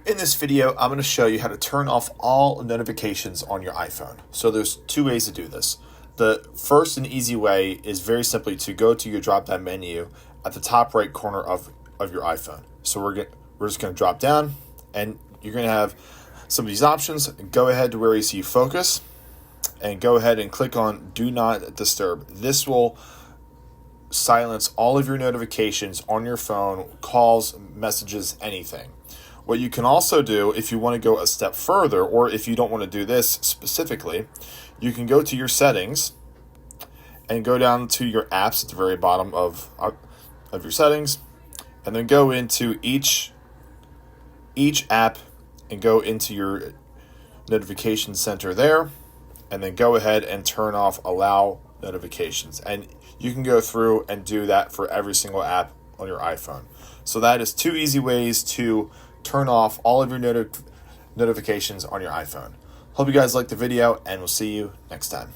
In this video, I'm going to show you how to turn off all notifications on your iPhone. So there's two ways to do this. The first and easy way is very simply to go to your drop-down menu at the top right corner of your iPhone. So we're just going to drop down, and you're going to have some of these options. Go ahead to where you see focus, and go ahead and click on Do Not Disturb. This will silence all of your notifications on your phone, calls, messages, anything. What you can also do, if you want to go a step further, or if you don't want to do this specifically, you can go to your settings and go down to your apps at the very bottom of your settings, and then go into each app and go into your notification center there, and then go ahead and turn off allow notifications. And you can go through and do that for every single app on your iPhone. So that is two easy ways to turn off all of your notifications on your iPhone. Hope you guys liked the video, and we'll see you next time.